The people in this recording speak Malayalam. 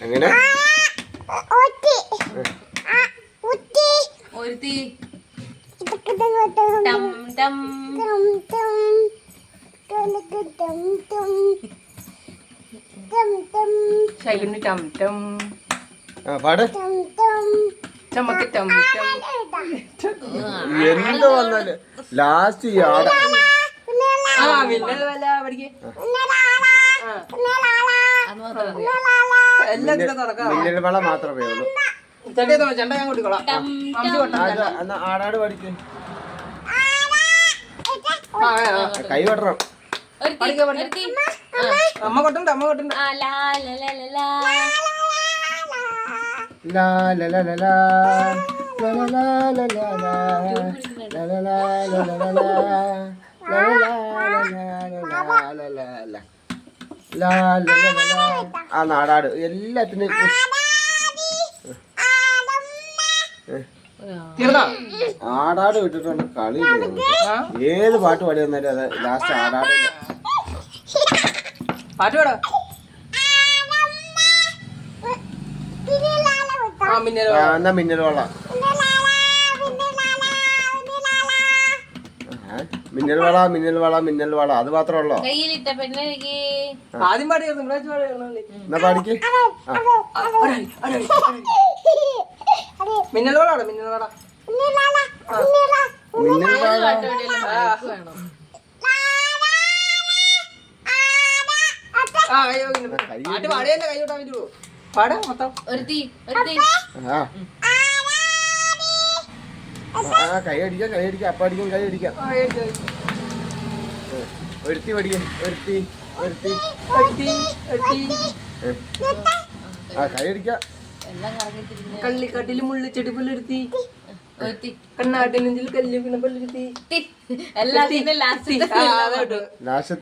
എങ്ങനെ ഒരുത്തി ടം ടം ശൈലുണ്ണി ടം ടം പാട് ചമ്മക്ക് ടം ടം. എന്ത് വന്നാല് ലാസ്റ്റ് ഈ ആട മിന്നൽ വല പഠിക്കേ മിന്നൽ വള മാത്രമേ ഉള്ളൂ. ചെണ്ട ഞാൻ കൊടുക്കോളാം. എന്നാ ആടാട് പഠിക്കും. കൈ വെട്ടണം. അമ്മ കൊട്ടുണ്ട് അമ്മ കൊട്ടുണ്ട്. ലാ ലാ ലാ ലാ ലാ ലാ ലാ ലാ ലാ ലാ ലാ ലാ ലാ ലാ ലാ ലാ. ആ നാടാട് എല്ലാത്തിനും ആടാട് വിട്ടിട്ടുണ്ട് കളി. ഏത് പാട്ട് പാടി വന്നാലും അത് ലാസ്റ്റ് ആടാട്. പാട്ട് പാടാ. എന്നാ മിന്നൽ വള. മിന്നൽ വള മിന്നൽ വള മിന്നൽ വള അത് മാത്രമല്ലോ. കയ്യിലിട്ട പെണ്ണേക്ക് ആദ്യം പാടിയായിരുന്നു. എന്നാ പാടിക്ക്. മിന്നൽ വളാണ് മിന്നൽ വള. മിന്നൽ വള പാട്ട് പാടിയല്ലേ കൈ വിട്ടാൻ പറ്റുമോ? പാടാ മൊത്തം. കൈ അടിക്കാം കൈ അടിക്കാം അപ്പ അടിക്കും കൈ അടിക്കാം. ഒരുത്തി പഠിക്കും ഒരുത്തി ഒരുത്തി കൈ അടിക്കാം. കള്ളിക്കാട്ടില് മുള്ളിച്ചെടി പുല്ലെടുത്തി കണ്ണാട്ടിനെഞ്ചിൽ കല്ല് പിന്നെ പുല്ലെടുത്തി. ലാസ്റ്റ്